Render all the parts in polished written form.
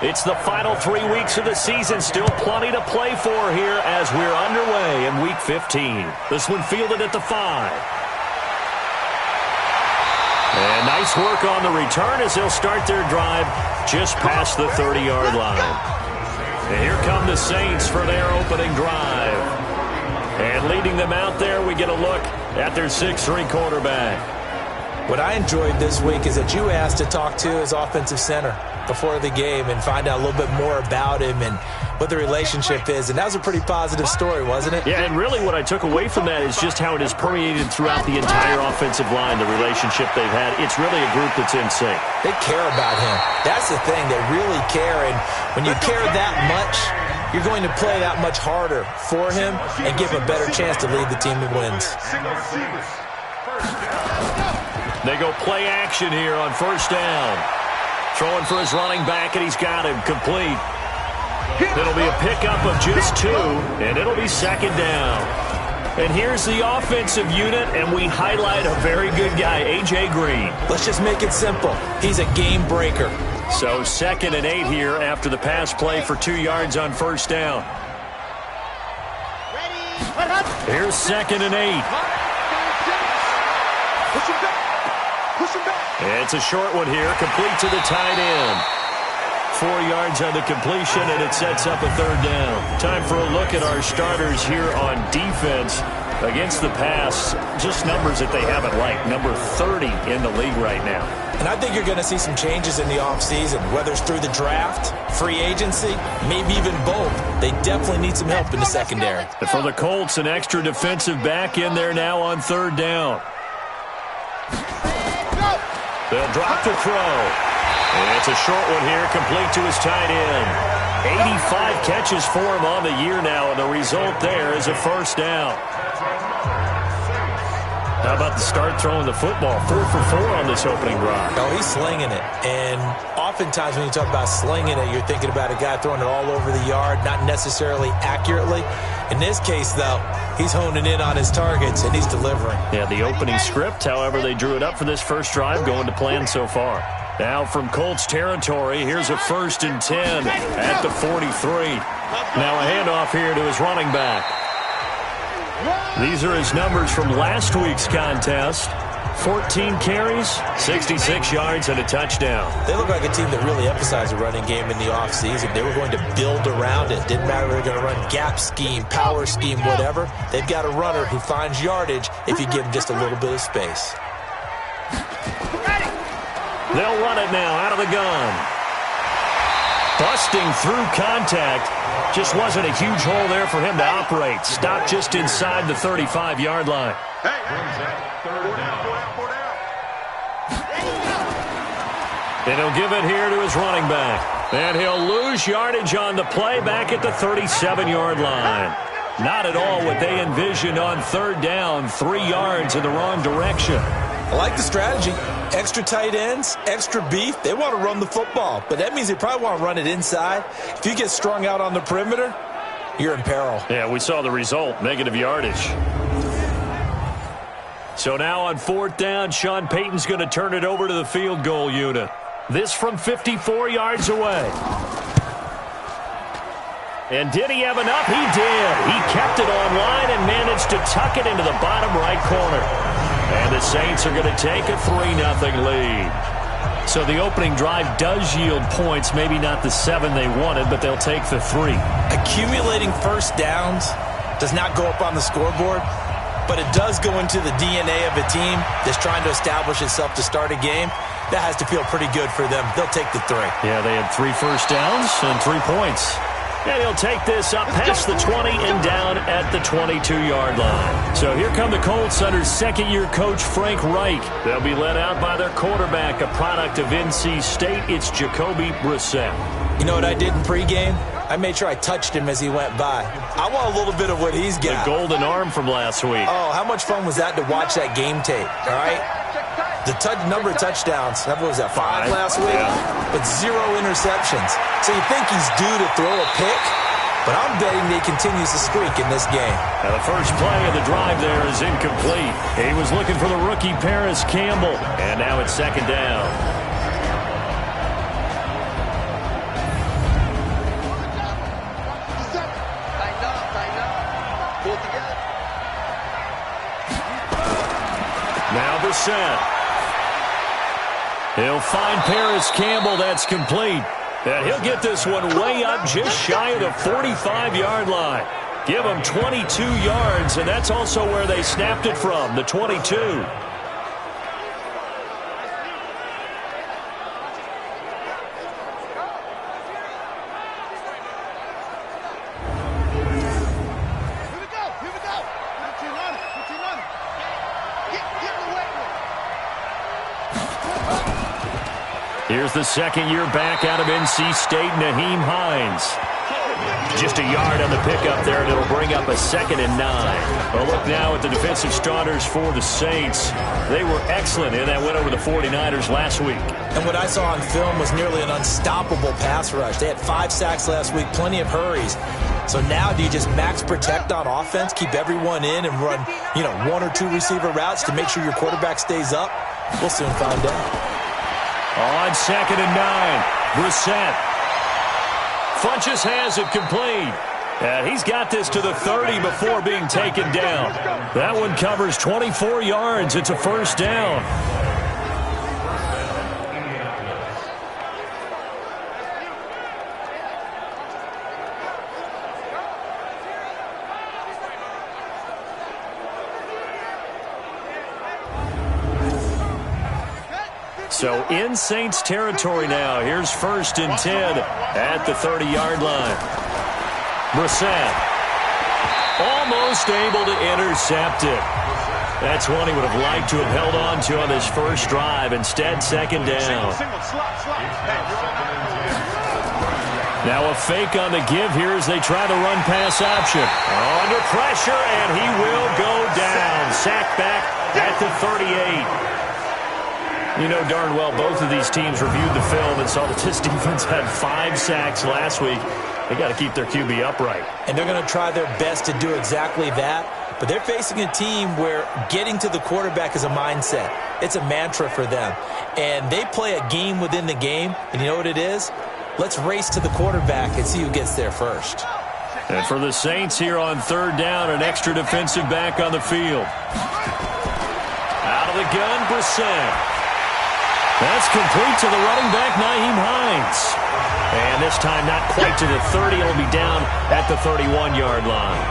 It's the final 3 weeks of the season. Still plenty to play for here as we're underway in Week 15. This one fielded at the 5. And nice work on the return as they'll start their drive just past the 30-yard line. And here come the Saints for their opening drive. And leading them out there, we get a look at their 6'3" quarterback. What I enjoyed this week is that you asked to talk to his offensive center before the game and find out a little bit more about him and what the relationship is. And that was a pretty positive story, wasn't it? Yeah, and really what I took away from that is just how it has permeated throughout the entire offensive line, the relationship they've had. It's really a group that's in sync. They care about him. That's the thing. They really care. And when you care that much, you're going to play that much harder for him and give him a better chance to lead the team to wins. They go play action here on first down. Throwing for his running back, and he's got him complete. It'll be a pickup of just 2, and it'll be second down. And here's the offensive unit, and we highlight a very good guy, A.J. Green. Let's just make it simple. He's a game breaker. So 2nd and 8 here after the pass play for 2 yards on first down. Here's 2nd and 8. It's a short one here, complete to the tight end. 4 yards on the completion, and it sets up a 3rd down. Time for a look at our starters here on defense against the pass. Just numbers that they haven't liked. Number 30 in the league right now. And I think you're going to see some changes in the offseason, whether it's through the draft, free agency, maybe even both. They definitely need some help in the secondary. And for the Colts, an extra defensive back in there now on 3rd down. They'll drop the throw. And it's a short one here, complete to his tight end. 85 catches for him on the year now, and the result there is a 1st down. How about the start throwing the football? 4 for 4 on this opening drive. Oh, he's slinging it. And oftentimes when you talk about slinging it, you're thinking about a guy throwing it all over the yard, not necessarily accurately. In this case, though, he's honing in on his targets, and he's delivering. Yeah, the opening script, however, they drew it up for this first drive, going to plan so far. Now from Colts territory, here's a 1st and 10 at the 43. Now a handoff here to his running back. These are his numbers from last week's contest. 14 carries, 66 yards, and a touchdown. They look like a team that really emphasized the running game in the offseason. They were going to build around it. Didn't matter if they're going to run gap scheme, power scheme, whatever. They've got a runner who finds yardage if you give him just a little bit of space. They'll run it now out of the gun. Busting through contact. Just wasn't a huge hole there for him to operate. Stopped just inside the 35-yard line. And he'll give it here to his running back. And he'll lose yardage on the play back at the 37-yard line. Not at all what they envisioned on 3rd down. 3 yards in the wrong direction. I like the strategy. Extra tight ends, extra beef. They want to run the football, but that means they probably want to run it inside. If you get strung out on the perimeter, you're in peril. Yeah, we saw the result, negative yardage. So now on 4th down, Sean Payton's going to turn it over to the field goal unit. This from 54 yards away. And did he have enough? He did. He kept it online and managed to tuck it into the bottom right corner. And the Saints are going to take a 3-0 lead. So the opening drive does yield points, maybe not the 7 they wanted, but they'll take the 3. Accumulating first downs does not go up on the scoreboard, but it does go into the DNA of a team that's trying to establish itself to start a game. That has to feel pretty good for them. They'll take the 3. Yeah, they had 3 first downs and 3 points. And he'll take this up past the 20 and down at the 22-yard line. So here come the Colts under second-year coach Frank Reich. They'll be led out by their quarterback, a product of NC State. It's Jacoby Brissett. You know what I did in pregame? I made sure I touched him as he went by. I want a little bit of what he's got. The golden arm from last week. Oh, how much fun was that to watch that game tape, all right? The number of touchdowns, what was that, 5 last week? Yeah. But 0 interceptions. So you think he's due to throw a pick, but I'm betting he continues to streak in this game. Now the first play of the drive there is incomplete. He was looking for the rookie Paris Campbell, and now it's 2nd down. Brissett. He'll find Paris Campbell. That's complete. And he'll get this one way up just shy of the 45-yard line. Give him 22 yards, and that's also where they snapped it from, the 22. Here's the second-year back out of NC State, Nyheim Hines. Just a yard on the pickup there, and it'll bring up a 2nd and 9. Well, look now at the defensive starters for the Saints. They were excellent in that win over the 49ers last week. And what I saw on film was nearly an unstoppable pass rush. They had 5 sacks last week, plenty of hurries. So now do you just max protect on offense, keep everyone in, and run, 1 or 2 receiver routes to make sure your quarterback stays up? We'll soon find out. On 2nd and 9, Brissett. Funchess has it complete. And he's got this to the 30 before being taken down. That one covers 24 yards. It's a first down. So in Saints territory now. Here's 1st and 10 at the 30-yard line. Brissett almost able to intercept it. That's one he would have liked to have held on to on this first drive. Instead, 2nd down. Now a fake on the give here as they try the run-pass option. Under pressure, and he will go down. Sacked back at the 38. You know darn well both of these teams reviewed the film and saw that this defense had 5 sacks last week. They got to keep their QB upright. And they're going to try their best to do exactly that. But they're facing a team where getting to the quarterback is a mindset. It's a mantra for them. And they play a game within the game. And you know what it is? Let's race to the quarterback and see who gets there first. And for the Saints here on 3rd down, an extra defensive back on the field. Out of the gun, Brissett. That's complete to the running back, Nyheim Hines. And this time not quite to the 30. It'll be down at the 31-yard line.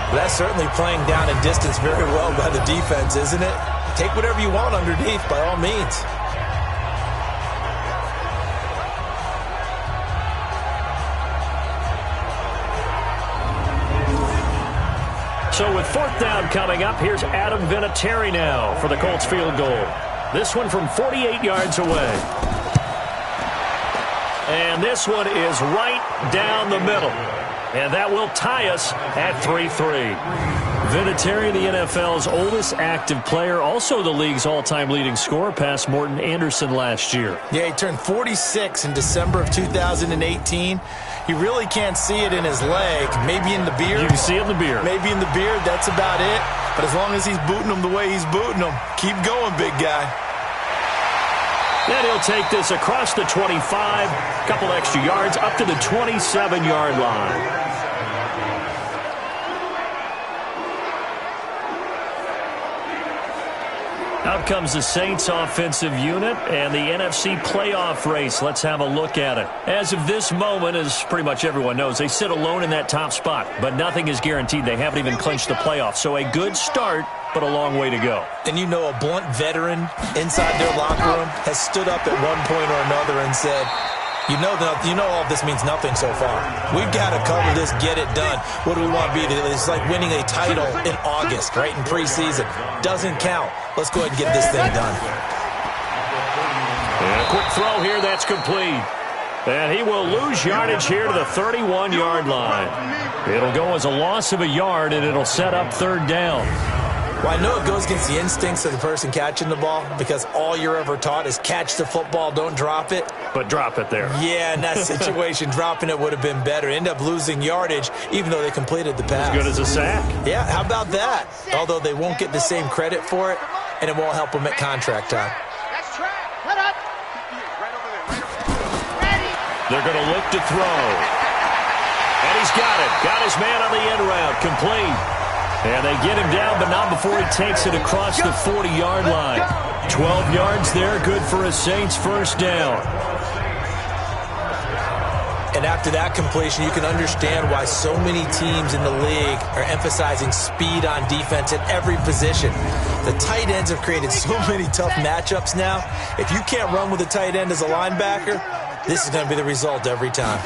Well, that's certainly playing down in distance very well by the defense, isn't it? Take whatever you want underneath, by all means. So with 4th down coming up, here's Adam Vinatieri now for the Colts field goal. This one from 48 yards away. And this one is right down the middle. And that will tie us at 3-3. Vinatieri, the NFL's oldest active player, also the league's all-time leading scorer, past Morton Anderson last year. Yeah, he turned 46 in December of 2018. He really can't see it in his leg. Maybe in the beard. You can see it in the beard. Maybe in the beard. That's about it. But as long as he's booting them the way he's booting them, keep going, big guy. Then he'll take this across the 25, a couple extra yards, up to the 27-yard line. Out comes the Saints offensive unit and the NFC playoff race. Let's have a look at it. As of this moment, as pretty much everyone knows, they sit alone in that top spot. But nothing is guaranteed. They haven't even clinched the playoffs. So a good start, but a long way to go. And you know a blunt veteran inside their locker room has stood up at one point or another and said, you know all of this means nothing so far. We've got to cover this, get it done. What do we want to be? It's like winning a title in August, right, in preseason. Doesn't count. Let's go ahead and get this thing done. And a quick throw here, that's complete. And he will lose yardage here to the 31-yard line. It'll go as a loss of a yard, and it'll set up 3rd down. Well, I know it goes against the instincts of the person catching the ball because all you're ever taught is catch the football, don't drop it. But drop it there. Yeah, in that situation, dropping it would have been better. End up losing yardage, even though they completed the pass. As good as a sack. Yeah, how about that? Although they won't get the same credit for it, and it won't help them at contract time. They're going to look to throw. And he's got it. Got his man on the end route. Complete. And they get him down, but not before he takes it across the 40-yard line. 12 yards there, good for a Saints first down. And after that completion, you can understand why so many teams in the league are emphasizing speed on defense at every position. The tight ends have created so many tough matchups now. If you can't run with a tight end as a linebacker, this is going to be the result every time.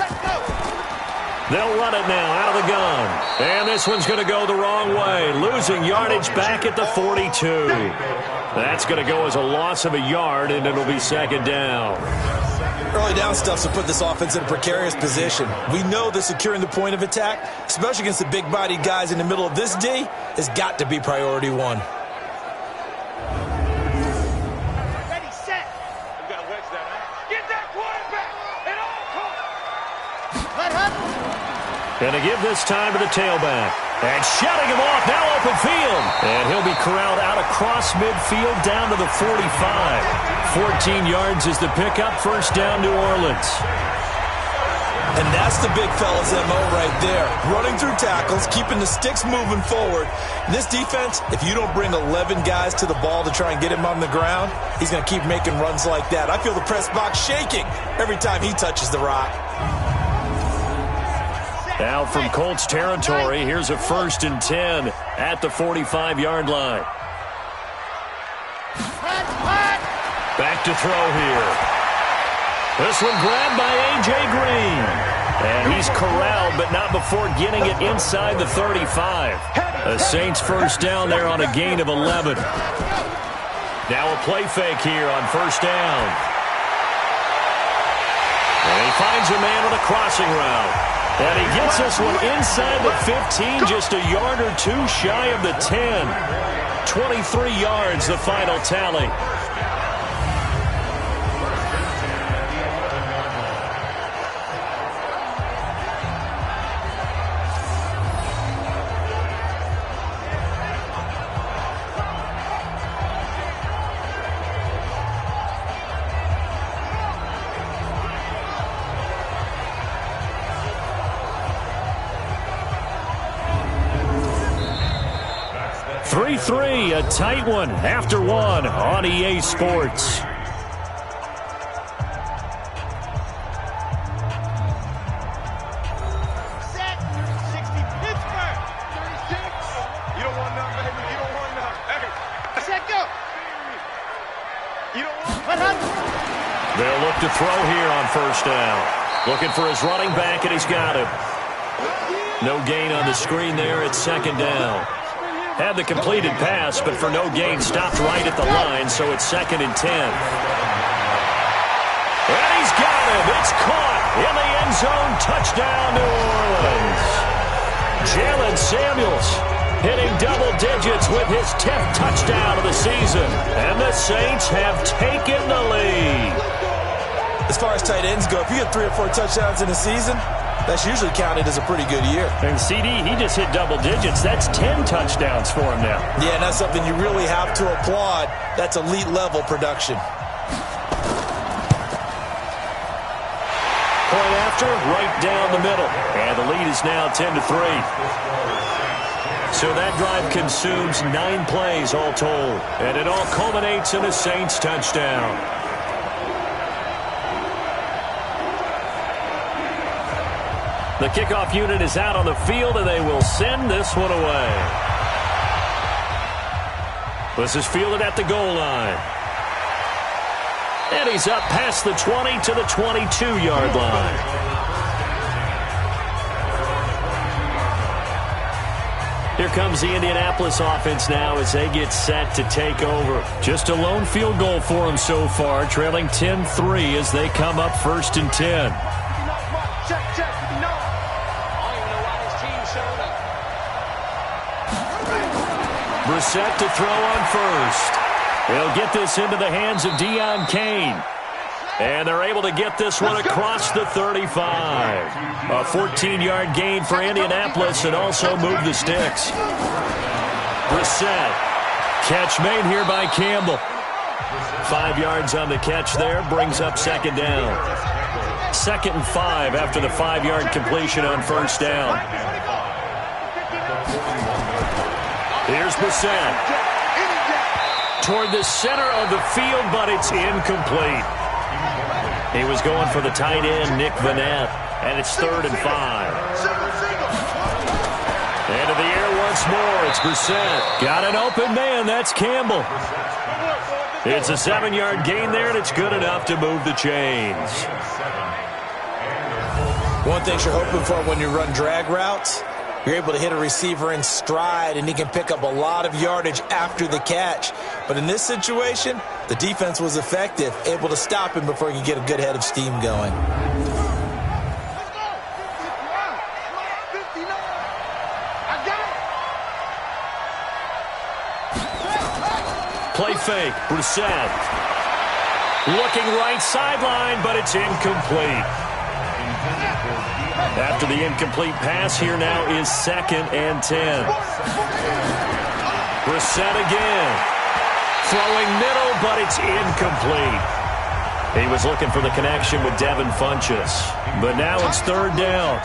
They'll run it now out of the gun. And this one's going to go the wrong way, losing yardage back at the 42. That's going to go as a loss of a yard, and it'll be second down. Early down stuff to put this offense in a precarious position. We know that securing the point of attack, especially against the big-bodied guys in the middle of this D, has got to be priority one. Ready, set. You got to wedge that, man. Get that quarterback at all costs. Let him. Going to give this time to the tailback. And shutting him off, now open field. And he'll be corralled out across midfield down to the 45. 14 yards is the pickup, first down New Orleans. And that's the big fella's MO right there. Running through tackles, keeping the sticks moving forward. And this defense, if you don't bring 11 guys to the ball to try and get him on the ground, he's going to keep making runs like that. I feel the press box shaking every time he touches the rock. Now from Colts territory, here's a 1st and 10 at the 45-yard line. Back to throw here. This one grabbed by A.J. Green. And he's corralled, but not before getting it inside the 35. The Saints first down there on a gain of 11. Now a play fake here on first down. And he finds a man on a crossing route. And he gets this one inside the 15, just a yard or two shy of the 10. 23 yards, the final tally. A tight one after one on EA Sports. Set. 60 Pittsburgh. 36. You don't want none, baby. You don't want none. Hey. Set, go. You don't want none. They'll look to throw here on first down. Looking for his running back, and he's got him. No gain on the screen there at second down. Had the completed pass, but for no gain, stopped right at the line, so it's 2nd and 10. And he's got him. It's caught in the end zone. Touchdown, New Orleans. Jalen Samuels hitting double digits with his 10th touchdown of the season. And the Saints have taken the lead. As far as tight ends go, if you get 3 or 4 touchdowns in a season, that's usually counted as a pretty good year. And CD, he just hit double digits. That's 10 touchdowns for him now. Yeah, and that's something you really have to applaud. That's elite-level production. Point after, right down the middle. And the lead is now 10-3. So that drive consumes 9 plays all told. And it all culminates in a Saints touchdown. The kickoff unit is out on the field, and they will send this one away. This is fielded at the goal line. And he's up past the 20 to the 22-yard line. Here comes the Indianapolis offense now as they get set to take over. Just a lone field goal for them so far, trailing 10-3 as they come up 1st and 10. Check. Brissett to throw on first. He'll get this into the hands of Deion Kane. And they're able to get this one across the 35. A 14-yard gain for Indianapolis and also move the sticks. Brissett. Catch made here by Campbell. 5 yards on the catch there. Brings up second down. 2nd and 5 after the 5-yard completion on first down. Here's Brissett. Toward the center of the field, but it's incomplete. He was going for the tight end, Nick Vanette, and it's 3rd and 5. Into the air once more. It's Brissett. Got an open man. That's Campbell. It's a 7-yard gain there, and it's good enough to move the chains. One thing you're hoping for when you run drag routes, you're able to hit a receiver in stride, and he can pick up a lot of yardage after the catch. But in this situation, the defense was effective, able to stop him before he could get a good head of steam going. Play fake, Brissett. Looking right sideline, but it's incomplete. After the incomplete pass, here now is 2nd and 10. Brissett again. Throwing middle, but it's incomplete. He was looking for the connection with Devin Funchess. But now it's 3rd down.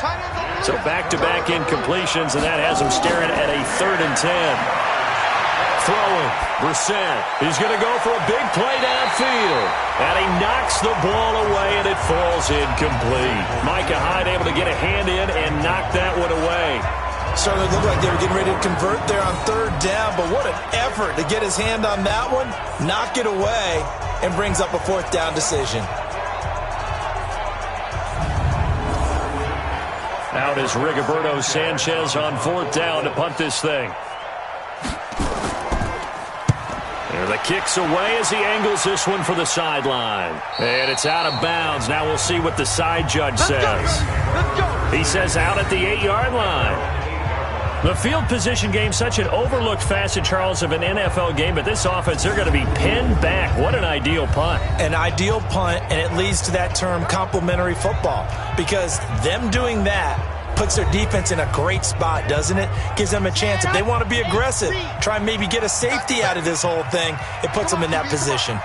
So back-to-back incompletions, and that has him staring at a 3rd and 10. Throwing, Brissett. He's going to go for a big play downfield. And he knocks the ball away, and it falls incomplete. Micah Hyde able to get a hand in and knock that one away. Certainly looked like they were getting ready to convert there on 3rd down, but what an effort to get his hand on that one, knock it away, and brings up a 4th down decision. Out is Rigoberto Sanchez on 4th down to punt this thing. And the kick's away as he angles this one for the sideline. And it's out of bounds. Now we'll see what the side judge says. He says out at the 8-yard line. The field position game, such an overlooked facet, Charles, of an NFL game. But this offense, they're going to be pinned back. What an ideal punt. An ideal punt, and it leads to that term complementary football. Because them doing that puts their defense in a great spot, doesn't it? Gives them a chance. If they want to be aggressive, try and maybe get a safety out of this whole thing, it puts them in that position.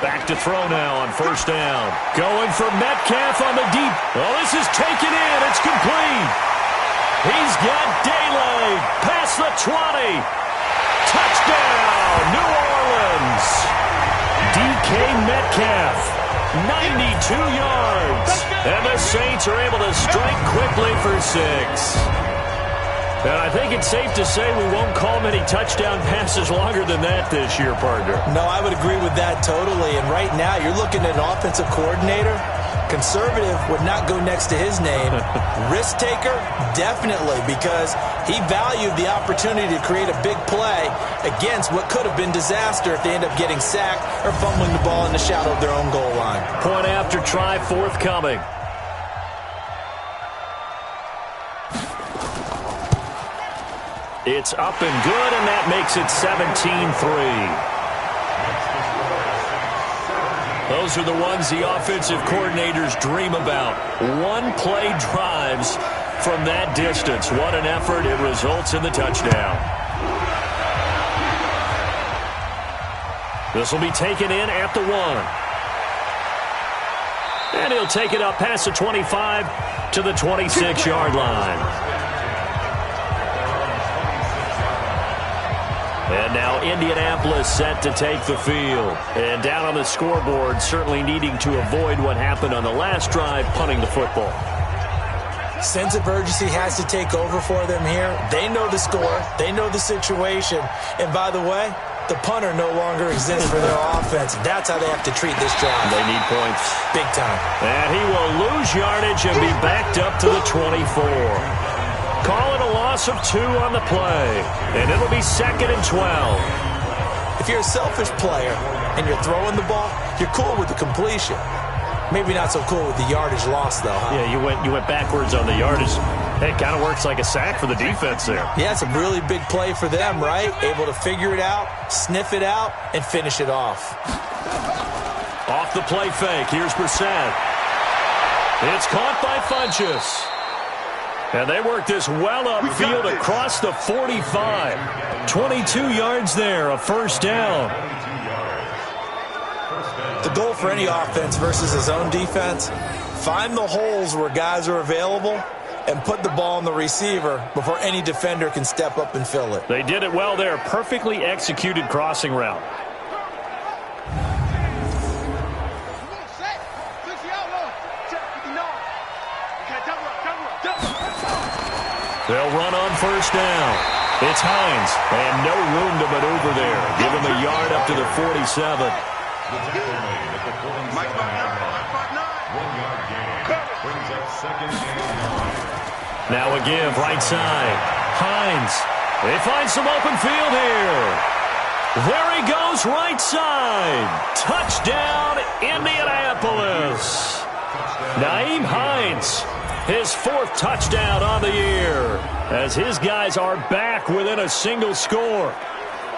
Back to throw now on 1st down. Going for Metcalf on the deep. Oh, this is taken in. It's complete. He's got daylight. Past the 20. Touchdown, New Orleans. DK Metcalf. 92 yards. And the Saints are able to strike quickly for 6. And I think it's safe to say we won't call many touchdown passes longer than that this year, partner. No, I would agree with that totally. And right now, you're looking at an offensive coordinator. Conservative would not go next to his name. Risk taker, definitely, because he valued the opportunity to create a big play against what could have been disaster if they end up getting sacked or fumbling the ball in the shadow of their own goal line. Point after try forthcoming. It's up and good, and that makes it 17-3. Those are the ones the offensive coordinators dream about. One-play drives from that distance. What an effort. It results in the touchdown. This will be taken in at the 1. And he'll take it up past the 25 to the 26-yard line. And now Indianapolis set to take the field. And down on the scoreboard, certainly needing to avoid what happened on the last drive, punting the football. Sense of urgency has to take over for them here. They know the score. They know the situation. And by the way, the punter no longer exists for their offense. That's how they have to treat this drive. They need points. Big time. And he will lose yardage and be backed up to the 24. Call it a loss of 2 on the play. And it'll be 2nd and 12. If you're a selfish player and you're throwing the ball, you're cool with the completion. Maybe not so cool with the yardage loss, though, huh? Yeah, you went backwards on the yardage. It kind of works like a sack for the defense there. Yeah, it's a really big play for them, right? Able to figure it out, sniff it out, and finish it off. Off the play fake. Here's Brissett. It's caught by Funchess. And they work this well upfield across the 45. 22 yards there, a 1st down. The goal for any offense versus his own defense, find the holes where guys are available and put the ball on the receiver before any defender can step up and fill it. They did it well there. Perfectly executed crossing route. They'll run on first down. It's Hines, and no room to maneuver there. Give him a yard up to the 47. Now a give, right side. Hines. They find some open field here. There he goes, right side. Touchdown, Indianapolis. Nyheim Hines. His 4th touchdown on the year as his guys are back within a single score.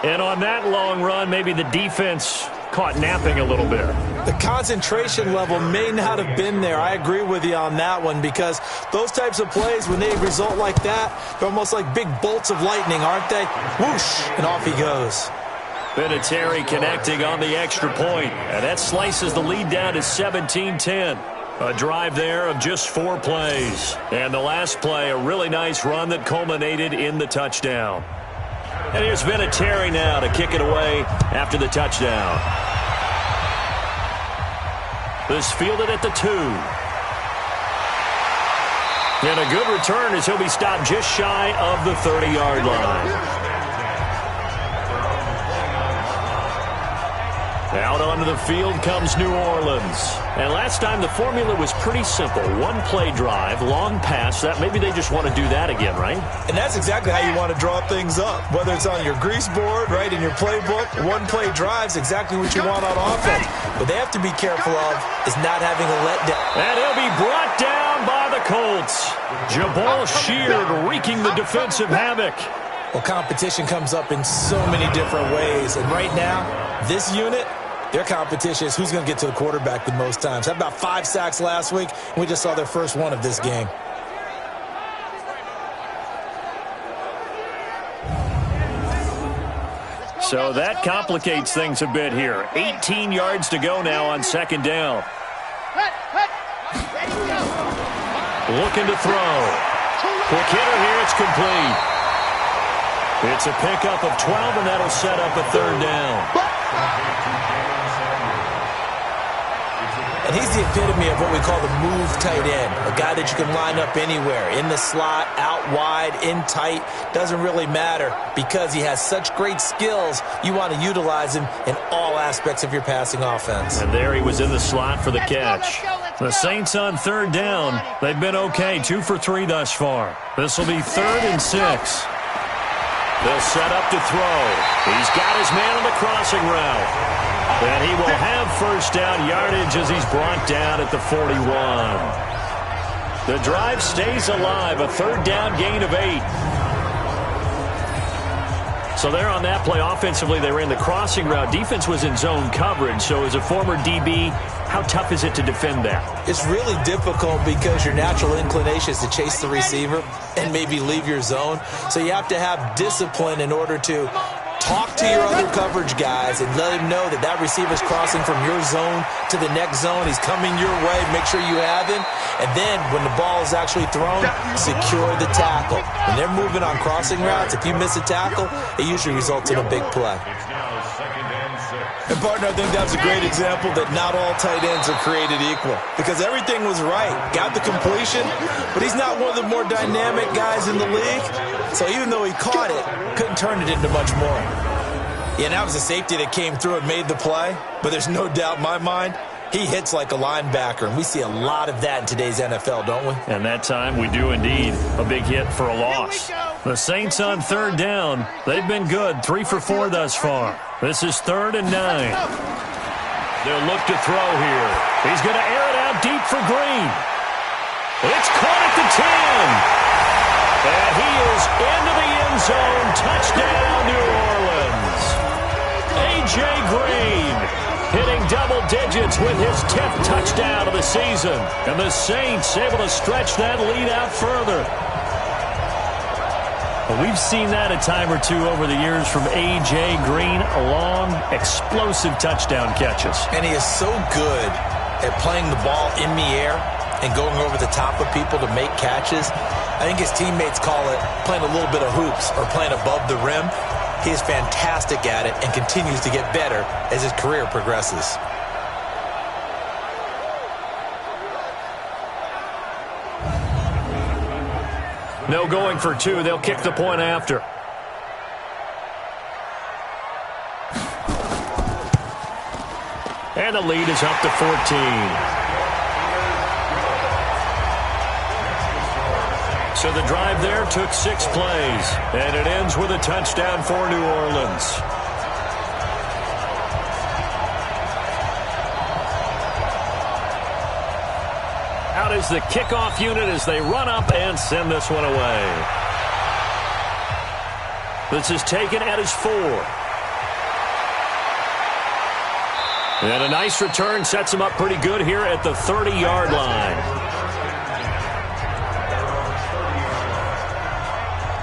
And on that long run, maybe the defense caught napping a little bit. The concentration level may not have been there. I agree with you on that one because those types of plays, when they result like that, they're almost like big bolts of lightning, aren't they? Whoosh, and off he goes. Vinatieri connecting on the extra point, and that slices the lead down to 17-10. A drive there of just 4 plays. And the last play, a really nice run that culminated in the touchdown. And here's Vinatieri now to kick it away after the touchdown. This fielded at the 2. And a good return as he'll be stopped just shy of the 30-yard line. Out onto the field comes New Orleans. And last time the formula was pretty simple. 1-play drive, long pass. That maybe they just want to do that again, right? And that's exactly how you want to draw things up. Whether it's on your grease board, right, in your playbook, 1-play drive's exactly what you want on offense. What they have to be careful of is not having a letdown. And he'll be brought down by the Colts. Jabal Sheard wreaking the defensive havoc. Well, competition comes up in so many different ways. And right now, this unit, their competition is who's going to get to the quarterback the most times. Had about 5 sacks last week, and we just saw their first one of this game. So that complicates things a bit here. 18 yards to go now on 2nd down. Looking to throw. Quick hitter here, it's complete. It's a pickup of 12, and that'll set up a 3rd down. And he's the epitome of what we call the move tight end, a guy that you can line up anywhere, in the slot, out wide, in tight, doesn't really matter because he has such great skills. You want to utilize him in all aspects of your passing offense. And there he was in the slot for the catch. The Saints on 3rd down. They've been okay, 2 for 3 thus far. This will be 3rd and 6. They'll set up to throw. He's got his man on the crossing route. And he will have first down yardage as he's brought down at the 41. The drive stays alive, a 3rd down gain of 8. So there on that play, offensively, they ran the crossing route. Defense was in zone coverage, so as a former DB, how tough is it to defend that? It's really difficult because your natural inclination is to chase the receiver and maybe leave your zone. So you have to have discipline in order to talk to your other coverage guys and let him know that that receiver's crossing from your zone to the next zone. He's coming your way. Make sure you have him. And then when the ball is actually thrown, secure the tackle. When they're moving on crossing routes, if you miss a tackle, it usually results in a big play. And, partner, I think that's a great example that not all tight ends are created equal because everything was right. Got the completion, but he's not one of the more dynamic guys in the league. So even though he caught it, couldn't turn it into much more. Yeah, that was a safety that came through and made the play, but there's no doubt in my mind he hits like a linebacker, and we see a lot of that in today's NFL, don't we? And that time we do indeed. A big hit for a loss. The Saints on 3rd down. They've been good, 3 for 4 thus far. This is 3rd and 9. They'll look to throw here. He's going to air it out deep for Green. It's caught at the 10. And he is into the end zone. Touchdown, New Orleans. A.J. Green hitting double digits with his 10th touchdown of the season. And the Saints able to stretch that lead out further. Well, we've seen that a time or two over the years from A.J. Green. Long, explosive touchdown catches. And he is so good at playing the ball in the air and going over the top of people to make catches. I think his teammates call it playing a little bit of hoops or playing above the rim. He is fantastic at it and continues to get better as his career progresses. No going for two. They'll kick the point after. And the lead is up to 14. So the drive there took 6 plays, and it ends with a touchdown for New Orleans. Out is the kickoff unit as they run up and send this one away. This is taken at his 4. And a nice return sets him up pretty good here at the 30-yard line.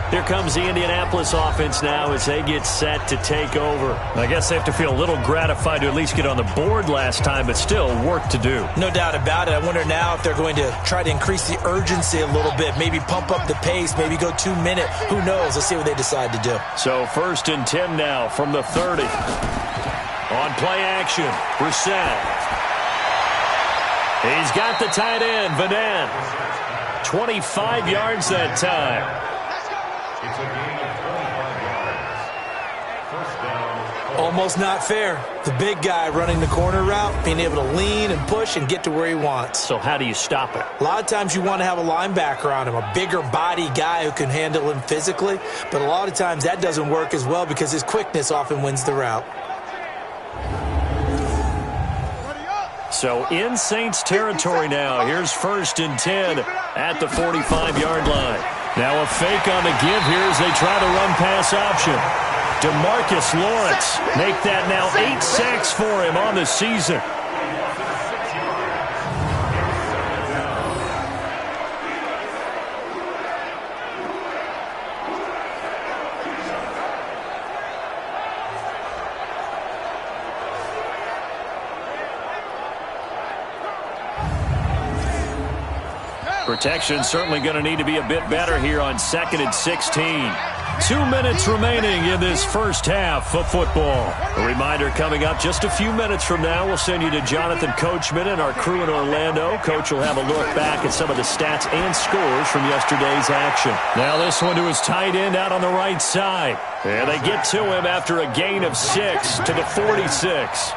Here comes the Indianapolis offense now as they get set to take over. I guess they have to feel a little gratified to at least get on the board last time, but still work to do. No doubt about it. I wonder now if they're going to try to increase the urgency a little bit, maybe pump up the pace, maybe go 2-minute. Who knows? Let's see what they decide to do. So 1st and 10 now from the 30. On play action, Brissett. He's got the tight end, Vanan. 25 yards that time. It's a gain of 25 yards. First down. Almost not fair. The big guy running the corner route, being able to lean and push and get to where he wants. So how do you stop it? A lot of times you want to have a linebacker on him, a bigger body guy who can handle him physically. But a lot of times that doesn't work as well because his quickness often wins the route. So in Saints territory now. Here's 1st and 10 at the 45-yard line. Now a fake on the give here as they try the run-pass option. DeMarcus Lawrence make that now 8 sacks for him on the season. Protection certainly going to need to be a bit better here on 2nd and 16. 2 minutes remaining in this first half of football. A reminder coming up just a few minutes from now. We'll send you to Jonathan Coachman and our crew in Orlando. Coach will have a look back at some of the stats and scores from yesterday's action. Now this one to his tight end out on the right side. And they get to him after a gain of 6 to the 46.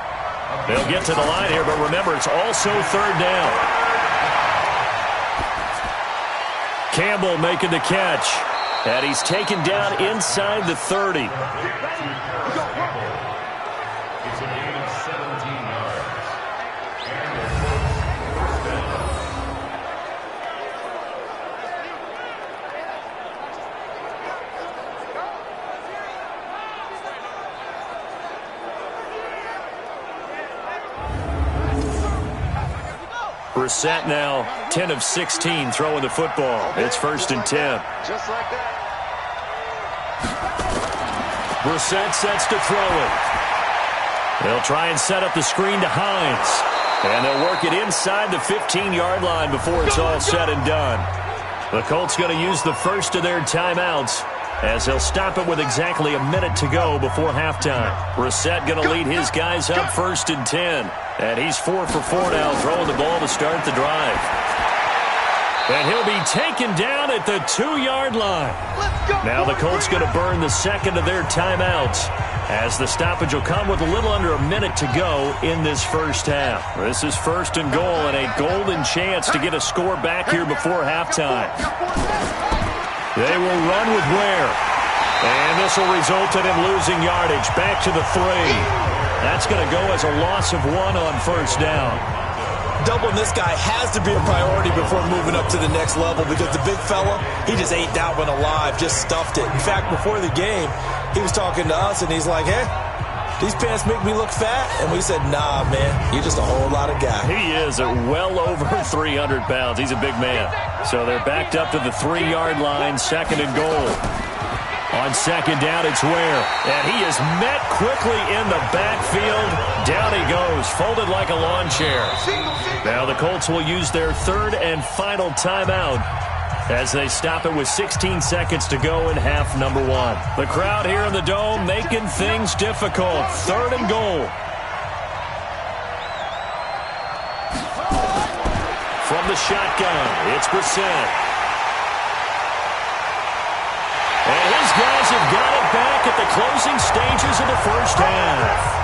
They'll get to the line here, but remember, it's also 3rd down. Campbell making the catch. And he's taken down inside the 30. It's a gain of 17 yards. Brissett now 10 of 16 throwing the football. It's 1st and 10. Just like that. Brissett sets to throw it. They'll try and set up the screen to Hines. And they'll work it inside the 15-yard line before it's all said and done. The Colts going to use the first of their timeouts as they'll stop it with exactly a minute to go before halftime. Brissett going to lead his guys up 1st and 10. And he's 4 for 4 now, throwing the ball to start the drive. And he'll be taken down at the 2-yard line. Now the Colts going to burn the second of their timeouts as the stoppage will come with a little under a minute to go in this first half. This is 1st and goal and a golden chance to get a score back here before halftime. They will run with Ware. And this will result in him losing yardage back to the 3. That's going to go as a loss of 1 on 1st down. Doubling this guy has to be a priority before moving up to the next level because the big fella, he just ate that one alive, just stuffed it. In fact, before the game, he was talking to us, and he's like, hey, these pants make me look fat? And we said, nah, man, you're just a whole lot of guy. He is at well over 300 pounds. He's a big man. So they're backed up to the 3-yard line, 2nd and goal. On second down, it's Ware. And he is met quickly in the backfield. Down he goes, folded like a lawn chair. Now the Colts will use their third and final timeout as they stop it with 16 seconds to go in half number one. The crowd here in the Dome making things difficult. Third and goal. From the shotgun, it's Brissett. And his guys have got it back at the closing stages of the first half.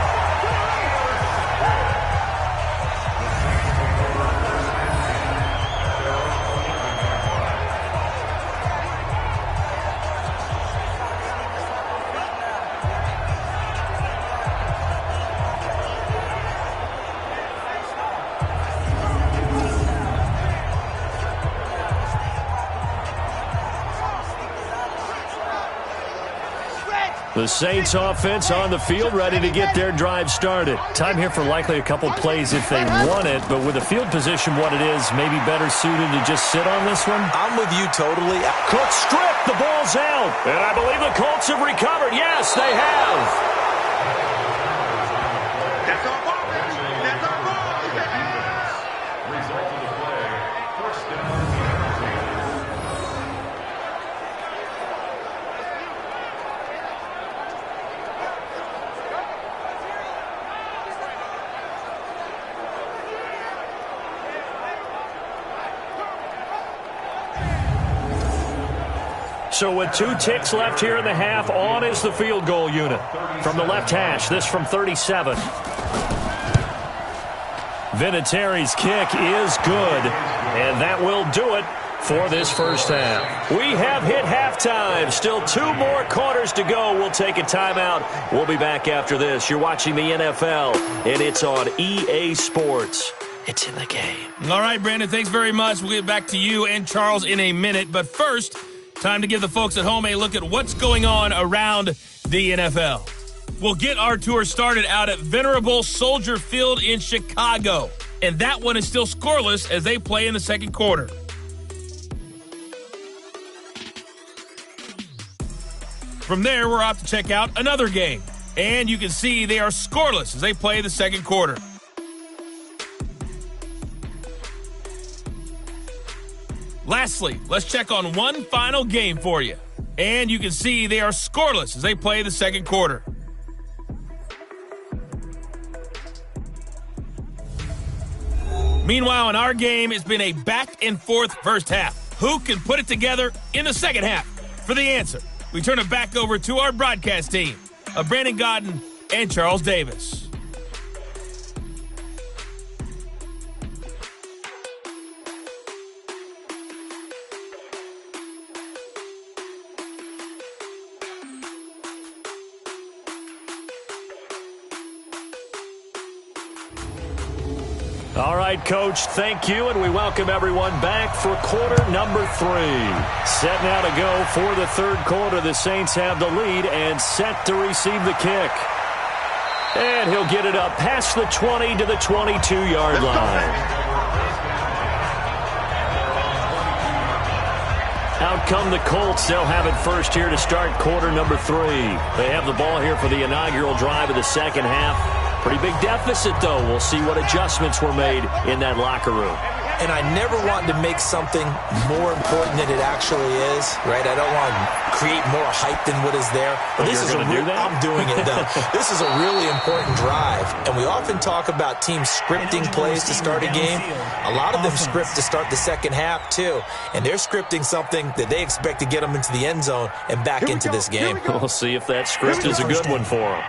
The Saints offense on the field, ready to get their drive started. Time here for likely a couple plays if they want it, but with the field position what it is, maybe better suited to just sit on this one? I'm with you totally. Cook stripped, the ball's out. And I believe the Colts have recovered. Yes, they have. That's our ball. That's our ball. Result of the play, first down. So with 2 ticks left here in the half, on is the field goal unit. From the left hash, this from 37. Vinatieri's kick is good, and that will do it for this first half. We have hit halftime. Still 2 more quarters to go. We'll take a timeout. We'll be back after this. You're watching the NFL, and it's on EA Sports. It's in the game. All right, Brandon, thanks very much. We'll get back to you and Charles in a minute. But first, time to give the folks at home a look at what's going on around the NFL. We'll get our tour started out at Venerable Soldier Field in Chicago. And that one is still scoreless as they play in the second quarter. From there, we're off to check out another game. And you can see they are scoreless as they play the second quarter. Lastly, let's check on one final game for you. And you can see they are scoreless as they play the second quarter. Meanwhile, in our game, it's been a back-and-forth first half. Who can put it together in the second half? For the answer, we turn it back over to our broadcast team of Brandon Godden and Charles Davis. All right, Coach, thank you, and we welcome everyone back for quarter number 3. Set now to go for the third quarter. The Saints have the lead and set to receive the kick. And he'll get it up past the 20 to the 22-yard line. Out come the Colts. They'll have it first here to start quarter number 3. They have the ball here for the inaugural drive of the second half. Pretty big deficit, though. We'll see what adjustments were made in that locker room. And I never want to make something more important than it actually is, right? I don't want to create more hype than what is there. But this is I'm doing it, though. This is a really important drive. And we often talk about teams scripting plays to start a game. A lot of them script to start the second half, too. And they're scripting something that they expect to get them into the end zone and back into this game. We'll see if that script is a good one for them.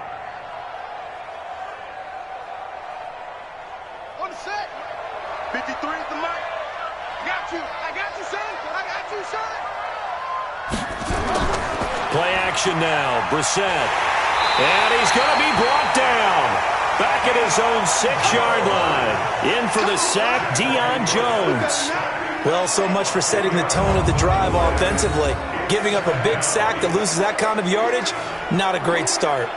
Play action now, Brissett. And he's going to be brought down. Back at his own 6-yard line. In for the sack, Deion Jones. Well, so much for setting the tone of the drive offensively. Giving up a big sack that loses that kind of yardage, not a great start.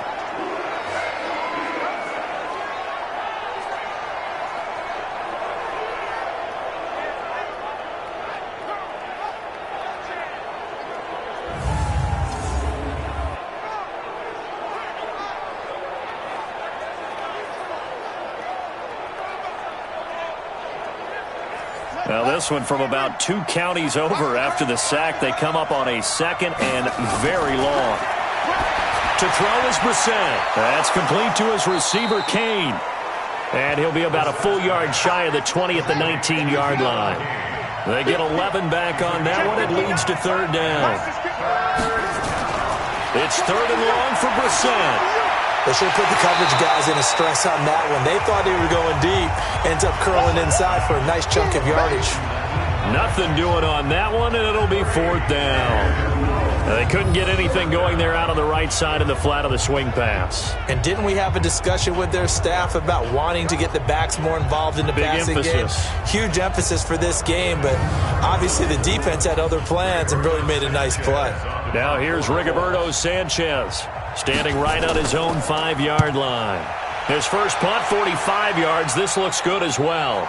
Now this one from about 2 counties over after the sack. They come up on a 2nd and very long. To throw is Brissett. That's complete to his receiver, Kane. And he'll be about a full yard shy of the 20 at the 19-yard line. They get 11 back on that one. It leads to 3rd down. It's 3rd and long for Brissett. They should have put the coverage guys in a stress on that one. They thought they were going deep. Ends up curling inside for a nice chunk of yardage. Nothing doing on that one, and it'll be 4th down. They couldn't get anything going there out on the right side of the flat of the swing pass. And didn't we have a discussion with their staff about wanting to get the backs more involved in the passing game? Huge emphasis for this game, but obviously the defense had other plans and really made a nice play. Now here's Rigoberto Sanchez, standing right on his own 5-yard line. His first punt, 45 yards. This looks good as well.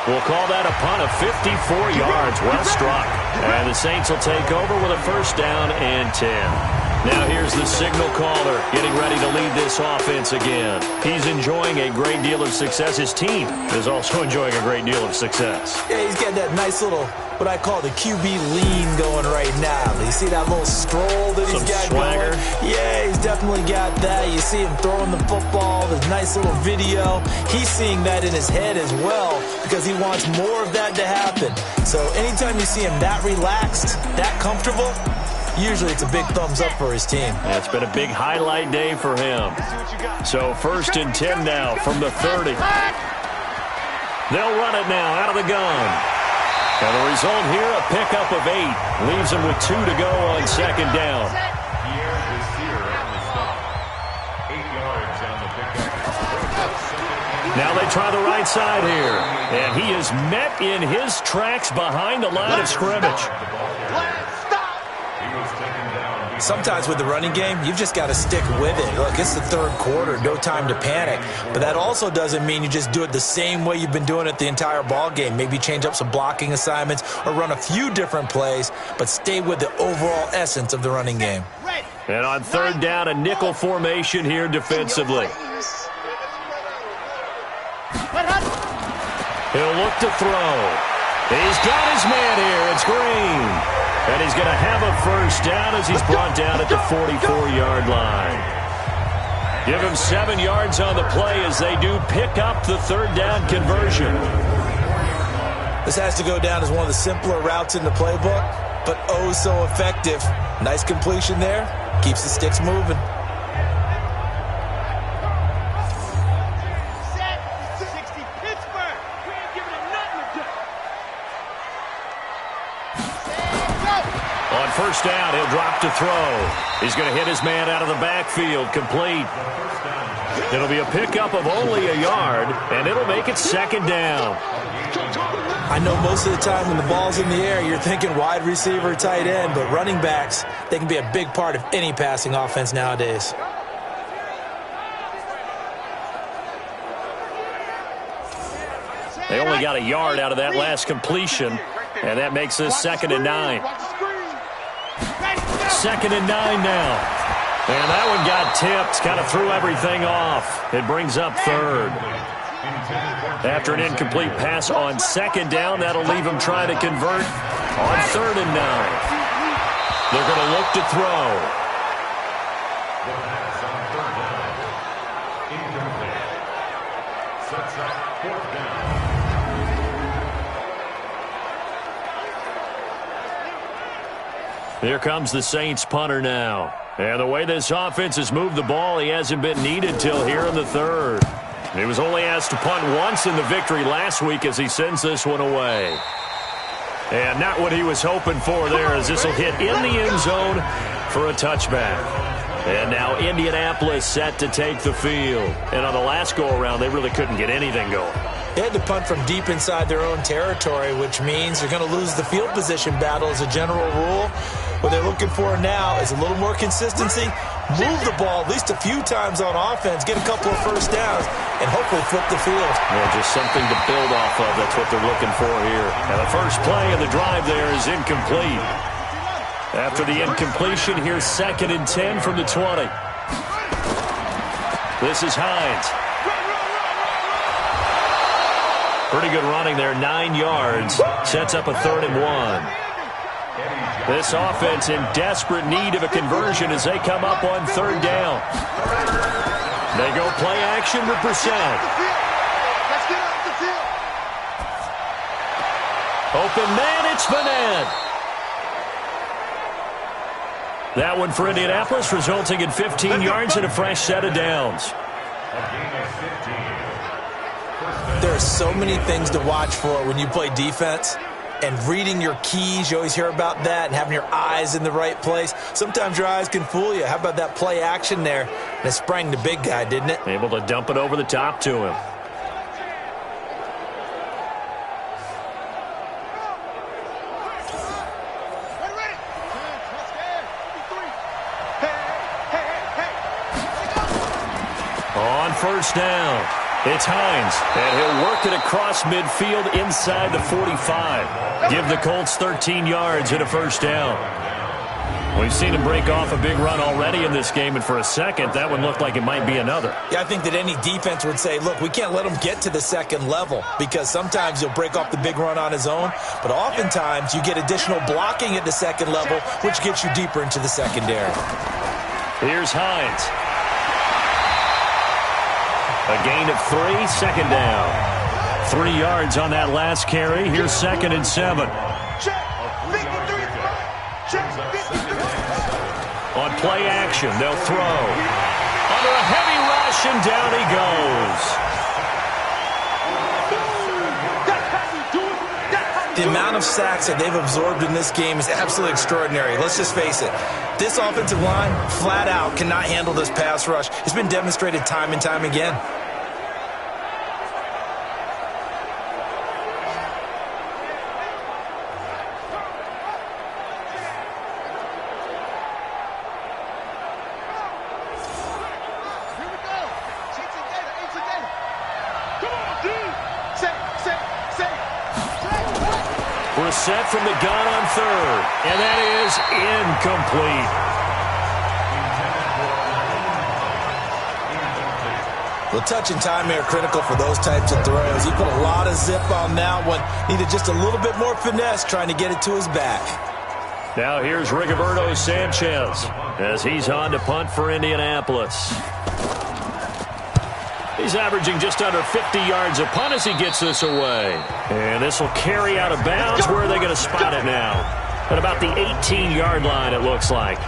We'll call that a punt of 54 yards. Well struck. And the Saints will take over with a 1st down and 10. Now here's the signal caller getting ready to lead this offense again. He's enjoying a great deal of success. His team is also enjoying a great deal of success. Yeah, he's got that nice little, what I call the QB lean going right now. You see that little stroll that he's got swagger going? Yeah, he's definitely got that. You see him throwing the football, the nice little video. He's seeing that in his head as well because he wants more of that to happen. So anytime you see him that relaxed, that comfortable, usually it's a big thumbs up for his team. It's been a big highlight day for him. So 1st and 10 now from the 30. They'll run it now out of the gun. And the result here, a pickup of 8. Leaves them with 2 to go on 2nd down. Now they try the right side here. And he is met in his tracks behind the line of scrimmage. Sometimes with the running game, you've just got to stick with it. Look, it's the 3rd quarter, no time to panic. But that also doesn't mean you just do it the same way you've been doing it the entire ball game. Maybe change up some blocking assignments or run a few different plays, but stay with the overall essence of the running game. And on 3rd down, a nickel formation here defensively. He'll look to throw. He's got his man here. It's Green. And he's going to have a 1st down as he's brought down at the 44-yard line. Give him 7 yards on the play as they do pick up the 3rd down conversion. This has to go down as one of the simpler routes in the playbook, but oh so effective. Nice completion there. Keeps the sticks moving. On 1st down, he'll drop to throw. He's going to hit his man out of the backfield, complete. It'll be a pickup of only a yard, and it'll make it 2nd down. I know most of the time when the ball's in the air, you're thinking wide receiver, tight end, but running backs, they can be a big part of any passing offense nowadays. They only got a yard out of that last completion, and that makes this 2nd and 9. 2nd and 9 now. And that one got tipped, kind of threw everything off. It brings up 3rd. After an incomplete pass on 2nd down, that'll leave him trying to convert on 3rd and 9. They're going to look to throw. Here comes the Saints punter now. And the way this offense has moved the ball, he hasn't been needed till here in the 3rd. He was only asked to punt once in the victory last week as he sends this one away. And not what he was hoping for there, as this will hit in the end zone for a touchback. And now Indianapolis set to take the field. And on the last go-around, they really couldn't get anything going. They had to punt from deep inside their own territory, which means they're going to lose the field position battle as a general rule. What they're looking for now is a little more consistency, move the ball at least a few times on offense, get a couple of 1st downs, and hopefully flip the field. Yeah, just something to build off of. That's what they're looking for here. And the first play of the drive there is incomplete. After the incompletion, here's 2nd and 10 from the 20. This is Hines. Pretty good running there, 9 yards. Sets up a 3rd and 1. This offense in desperate need of a conversion as they come up on 3rd down. They go play action with Brissett. Open man, it's Vanette. That one for Indianapolis, resulting in 15 yards and a fresh set of downs. There are so many things to watch for when you play defense. And reading your keys, you always hear about that, and having your eyes in the right place. Sometimes your eyes can fool you. How about that play action there? And it sprang the big guy, didn't it? Able to dump it over the top to him. On 1st down, it's Hines, and he'll work it across midfield inside the 45. Give the Colts 13 yards and a 1st down. We've seen him break off a big run already in this game, and for a second, that one looked like it might be another. Yeah, I think that any defense would say, look, we can't let him get to the 2nd level, because sometimes he'll break off the big run on his own, but oftentimes you get additional blocking at the 2nd level, which gets you deeper into the secondary. Here's Hines. A gain of 3, 2nd down. 3 yards on that last carry. Here's 2nd and 7. On play action, they'll throw. Under a heavy rush, and down he goes. The amount of sacks that they've absorbed in this game is absolutely extraordinary. Let's just face it. This offensive line, flat out, cannot handle this pass rush. It's been demonstrated time and time again. Set from the gun on 3rd, and that is incomplete. Well, touch and timing are critical for those types of throws. He put a lot of zip on that one. Needed just a little bit more finesse trying to get it to his back. Now here's Rigoberto Sanchez as he's on to punt for Indianapolis. He's averaging just under 50 yards a punt as he gets this away. And this will carry out of bounds. Where are they going to spot it now? At about the 18-yard line, it looks like.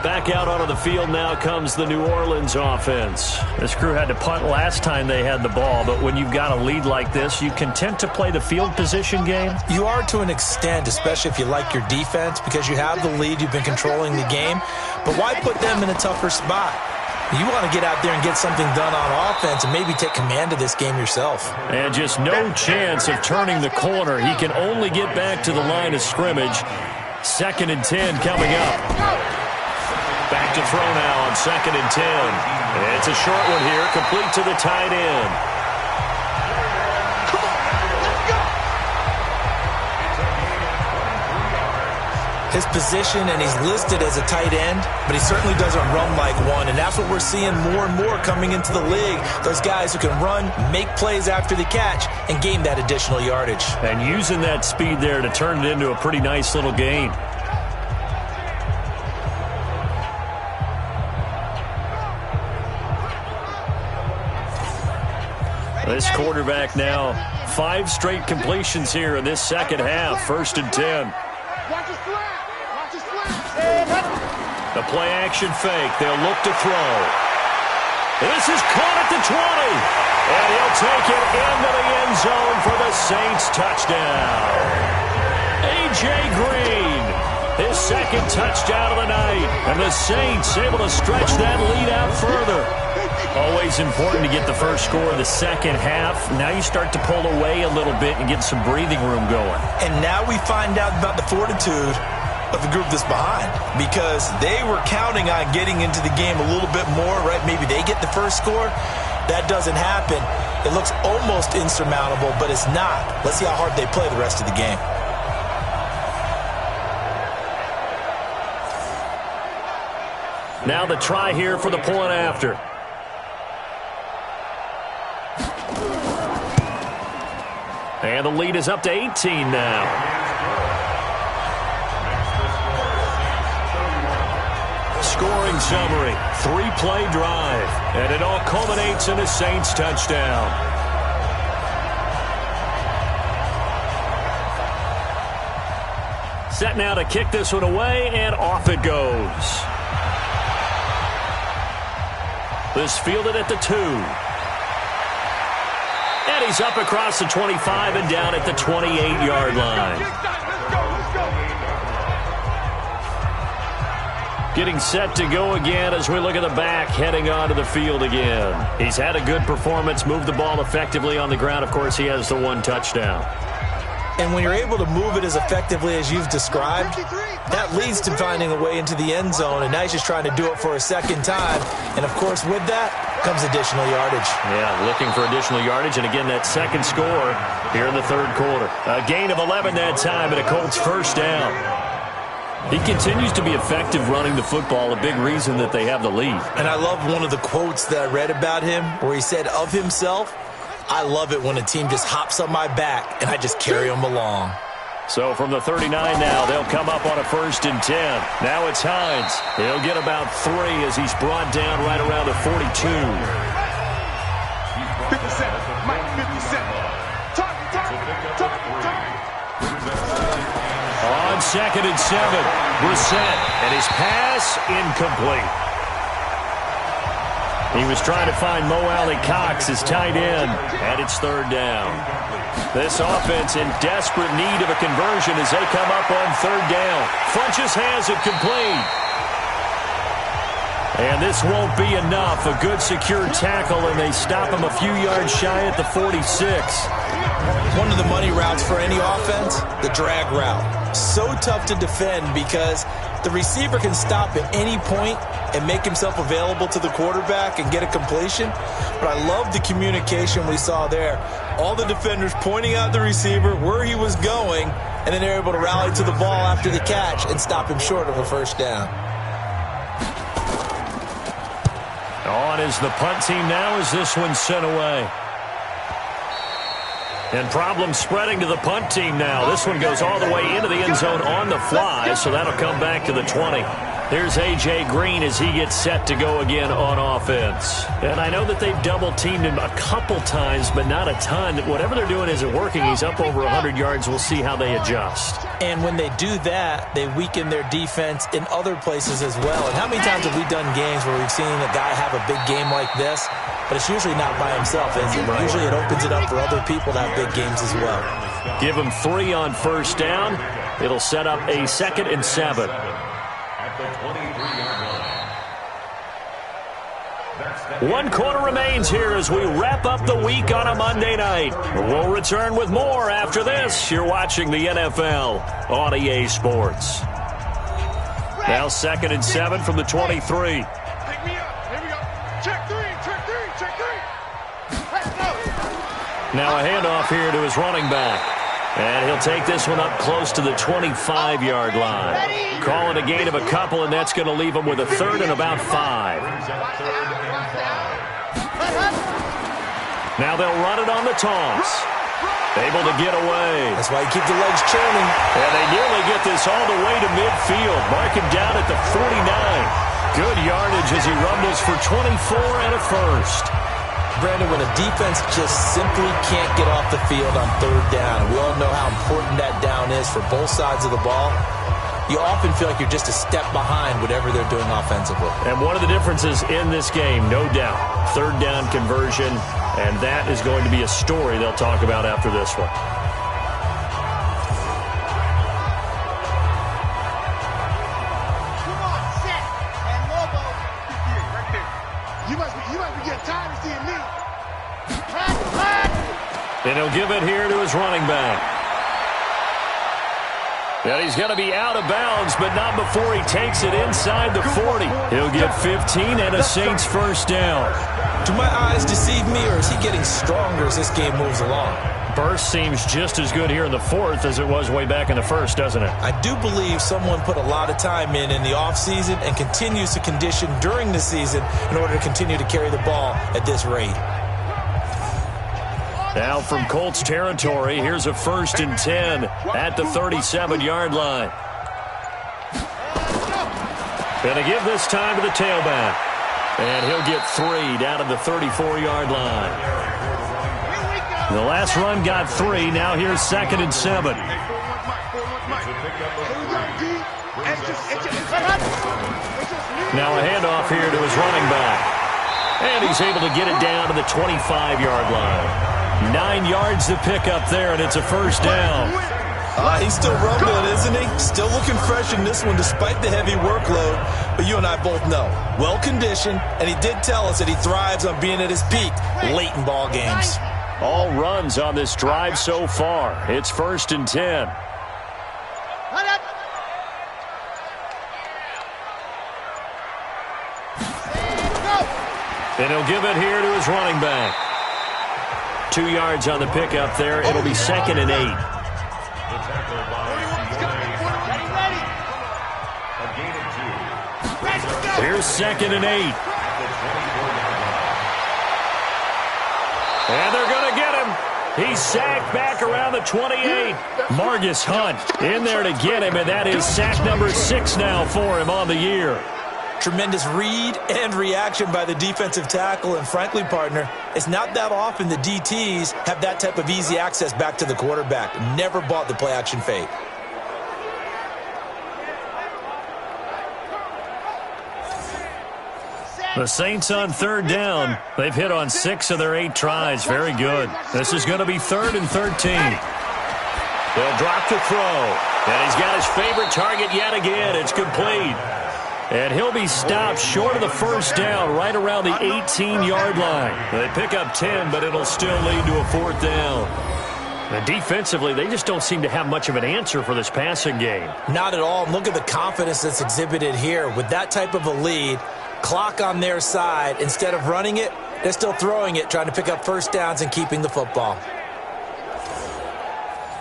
Back out onto the field now comes the New Orleans offense. This crew had to punt last time they had the ball, but when you've got a lead like this, you content to play the field position game? You are to an extent, especially if you like your defense, because you have the lead, you've been controlling the game. But why put them in a tougher spot? You want to get out there and get something done on offense and maybe take command of this game yourself. And just no chance of turning the corner. He can only get back to the line of scrimmage. 2nd and 10 coming up. Back to throw now on 2nd and 10. It's a short one here, complete to the tight end. His position, and he's listed as a tight end, but he certainly doesn't run like one, and that's what we're seeing more and more coming into the league. Those guys who can run, make plays after the catch, and gain that additional yardage. And using that speed there to turn it into a pretty nice little gain. This quarterback now, 5 straight completions here in this second half, 1st and 10. The play action fake. They'll look to throw. This is caught at the 20. And he'll take it into the end zone for the Saints touchdown. A.J. Green, his 2nd touchdown of the night. And the Saints able to stretch that lead out further. Always important to get the first score of the second half. Now you start to pull away a little bit and get some breathing room going. And now we find out about the fortitude of the group that's behind, because they were counting on getting into the game a little bit more, right? Maybe they get the first score. That doesn't happen. It looks almost insurmountable, but it's not. Let's see how hard they play the rest of the game. Now the try here for the point after. And the lead is up to 18 now. Scoring summary, 3-play drive, and it all culminates in a Saints touchdown. Set now to kick this one away, and off it goes. This fielded at the 2. And he's up across the 25 and down at the 28-yard line. Getting set to go again as we look at the back heading onto the field again. He's had a good performance, moved the ball effectively on the ground. Of course, he has the 1 touchdown. And when you're able to move it as effectively as you've described, that leads to finding a way into the end zone, and now he's just trying to do it for a second time. And, of course, with that comes additional yardage. Yeah, looking for additional yardage, and again, that second score here in the third quarter. A gain of 11 that time, and a Colts first down. He continues to be effective running the football, a big reason that they have the lead. And I love one of the quotes that I read about him where he said of himself, I love it when a team just hops on my back and I just carry them along. So from the 39 now, they'll come up on a 1st and 10. Now it's Hines. He'll get about 3 as he's brought down right around the 42. 57. Mike, 57. On 2nd and 7, Brissett, and his pass incomplete. He was trying to find Mo Alley-Cox, his tight end, and it's 3rd down. This offense in desperate need of a conversion as they come up on 3rd down. Funches has it complete. And this won't be enough. A good secure tackle, and they stop him a few yards shy at the 46. One of the money routes for any offense, the drag route. So tough to defend because the receiver can stop at any point and make himself available to the quarterback and get a completion. But I love the communication we saw there. All the defenders pointing out the receiver, where he was going, and then they're able to rally to the ball after the catch and stop him short of a 1st down. On is the punt team now as this one's sent away. And problems spreading to the punt team now. This one goes all the way into the end zone on the fly, so that'll come back to the 20. Here's A.J. Green as he gets set to go again on offense. And I know that they've double-teamed him a couple times, but not a ton. Whatever they're doing isn't working. He's up over 100 yards. We'll see how they adjust. And when they do that, they weaken their defense in other places as well. And how many times have we done games where we've seen a guy have a big game like this, but it's usually not by himself, is it? Usually it opens it up for other people to have big games as well. Give him 3 on 1st down. It'll set up a 2nd and 7. One quarter remains here as we wrap up the week on a Monday night. We'll return with more after this. You're watching the NFL on EA Sports. Now 2nd and 7 from the 23. Pick me up. Here we go. Check 3. Let's go. Now a handoff here to his running back. And he'll take this one up close to the 25-yard line. Calling a gain of a couple, and that's going to leave him with a 3rd and about 5. Now they'll run it on the toss. Able to get away. That's why you keep the legs churning. And they nearly get this all the way to midfield. Mark him down at the 49. Good yardage as he rumbles for 24 and a 1st. Brandon, when a defense just simply can't get off the field on 3rd down, we all know how important that down is for both sides of the ball. You often feel like you're just a step behind whatever they're doing offensively. And one of the differences in this game, no doubt, 3rd down conversion, and that is going to be a story they'll talk about after this one. Come on, set. And Lobo. Right there. You must be getting tired of seeing me. And he'll give it here to his running back. And he's going to be out of bounds, but not before he takes it inside the 40. He'll get 15 and a Saints 1st down. Do my eyes deceive me, or is he getting stronger as this game moves along? Burst seems just as good here in the 4th as it was way back in the 1st, doesn't it? I do believe someone put a lot of time in the offseason and continues to condition during the season in order to continue to carry the ball at this rate. Now from Colts territory, here's a 1st and 10 at the 37-yard line. Gonna give this time to the tailback. And he'll get 3 down to the 34-yard line. The last run got 3. Now here's 2nd and 7. Now a handoff here to his running back. And he's able to get it down to the 25-yard line. 9 yards to pick up there, and it's a 1st down. He's still rumbling, isn't he? Still looking fresh in this one despite the heavy workload. But you and I both know, well-conditioned, and he did tell us that he thrives on being at his peak late in ball games. All runs on this drive so far. It's 1st and 10. And he'll give it here to his running back. 2 yards on the pickup there. It'll be 2nd and 8. Here's 2nd and 8. And they're going to get him. He's sacked back around the 28. Margus Hunt in there to get him, and that is sack number 6 now for him on the year. Tremendous read and reaction by the defensive tackle, and frankly, partner, it's not that often the DTs have that type of easy access back to the quarterback. Never bought the play-action fake. The Saints on 3rd down. They've hit on 6 of their 8 tries. Very good. This is going to be 3rd and 13. They'll drop to throw. And he's got his favorite target yet again. It's complete. And he'll be stopped short of the 1st down, right around the 18-yard line. They pick up 10, but it'll still lead to a 4th down. And defensively, they just don't seem to have much of an answer for this passing game. Not at all. Look at the confidence that's exhibited here. With that type of a lead, clock on their side, instead of running it, they're still throwing it, trying to pick up 1st downs and keeping the football.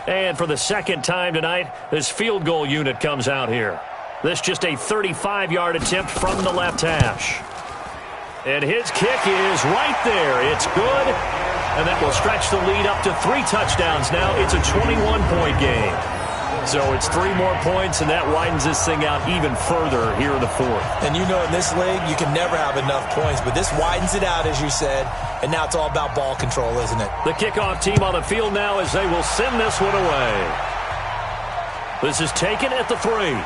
And for the 2nd time tonight, this field goal unit comes out here. This just a 35-yard attempt from the left hash. And his kick is right there. It's good. And that will stretch the lead up to 3 touchdowns now. It's a 21-point game. So it's 3 more points, and that widens this thing out even further here in the 4th. And you know in this league, you can never have enough points. But this widens it out, as you said. And now it's all about ball control, isn't it? The kickoff team on the field now as they will send this one away. This is taken at the 3.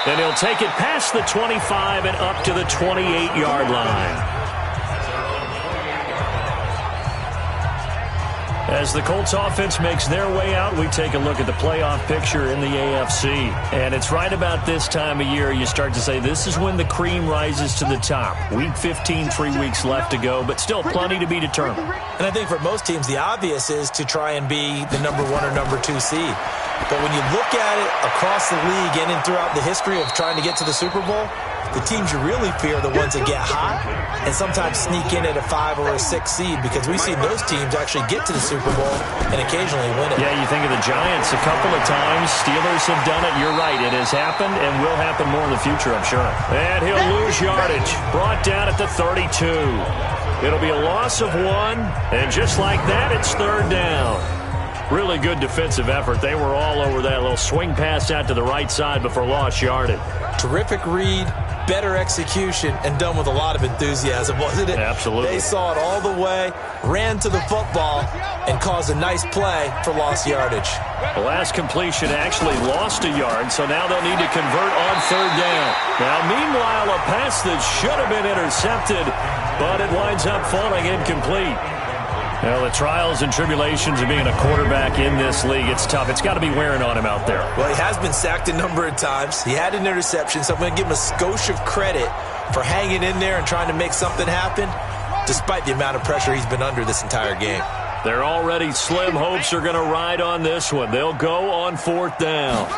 And he'll take it past the 25 and up to the 28-yard line. As the Colts offense makes their way out, we take a look at the playoff picture in the AFC. And it's right about this time of year you start to say this is when the cream rises to the top. Week 15, 3 weeks left to go, but still plenty to be determined. And I think for most teams, the obvious is to try and be the number 1 or number 2 seed. But when you look at it across the league and throughout the history of trying to get to the Super Bowl, the teams you really fear are the ones that get hot and sometimes sneak in at a 5 or a 6 seed, because we've seen those teams actually get to the Super Bowl and occasionally win it. Yeah, you think of the Giants a couple of times. Steelers have done it. You're right. It has happened and will happen more in the future, I'm sure. And he'll lose yardage. Brought down at the 32. It'll be a loss of 1, and just like that, it's 3rd down. Really good defensive effort. They were all over that little swing pass out to the right side before lost yardage. Terrific read, better execution, and done with a lot of enthusiasm, wasn't it? Absolutely. They saw it all the way, ran to the football, and caused a nice play for lost yardage. The last completion actually lost a yard, so now they'll need to convert on 3rd down. Now, meanwhile, a pass that should have been intercepted, but it winds up falling incomplete. Well, the trials and tribulations of being a quarterback in this league, it's tough. It's got to be wearing on him out there. Well, he has been sacked a number of times. He had an interception, so I'm going to give him a skosh of credit for hanging in there and trying to make something happen, despite the amount of pressure he's been under this entire game. Their already slim hopes are going to ride on this one. They'll go on 4th down.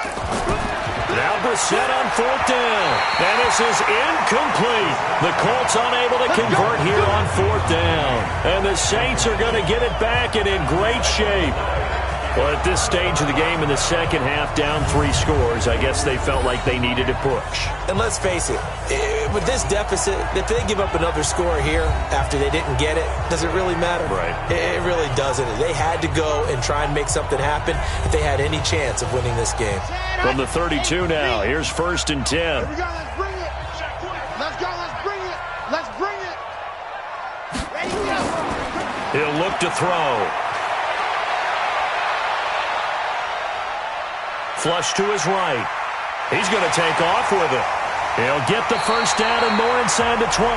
Now Brissett on 4th down. And this is incomplete. The Colts unable to convert here on 4th down. And the Saints are going to get it back and in great shape. Well, at this stage of the game in the second half, down 3 scores, I guess they felt like they needed to push. And let's face it, with this deficit, if they give up another score here after they didn't get it, does it really matter? Right. It really doesn't. They had to go and try and make something happen if they had any chance of winning this game. From the 32 now, here's 1st and 10. Here we go, let's bring it. Let's go, let's bring it. Let's bring it. Ready, go. He'll look to throw. Flush to his right. He's going to take off with it. He'll get the first down and more inside the 20.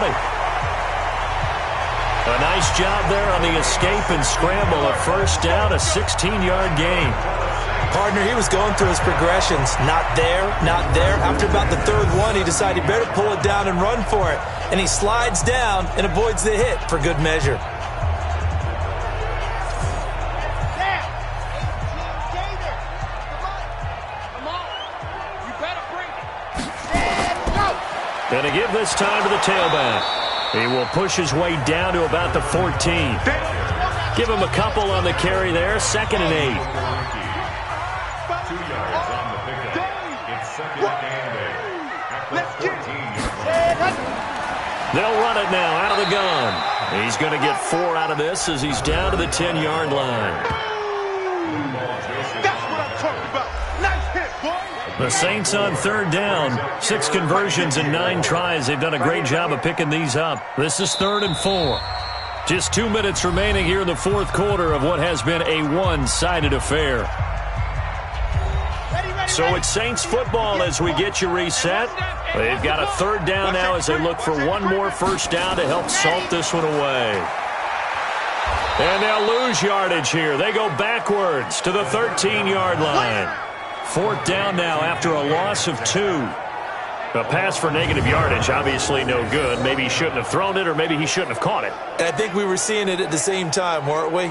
A nice job there on the escape and scramble. A first down, a 16-yard gain. Partner, he was going through his progressions. Not there, not there. After about the 3rd one, he decided he better pull it down and run for it. And he slides down and avoids the hit for good measure. Going to give this time to the tailback. He will push his way down to about the 14. Give him a couple on the carry there. 2nd and 8. 2 yards on the pickup. It's 2nd and 8. At the 14-yard line. They'll run it now out of the gun. He's going to get 4 out of this as he's down to the 10-yard line. That's what I'm talking about. Nice hit, boy. The Saints on 3rd down. 6 conversions and 9 tries. They've done a great job of picking these up. This is 3rd and 4. Just 2 minutes remaining here in the 4th quarter of what has been a one-sided affair. So it's Saints football as we get you reset. They've got a 3rd down now as they look for one more first down to help salt this one away. And they'll lose yardage here. They go backwards to the 13-yard line. 4th down now after a loss of 2. A pass for negative yardage, obviously no good. Maybe he shouldn't have thrown it, or maybe he shouldn't have caught it. And I think we were seeing it at the same time, weren't we?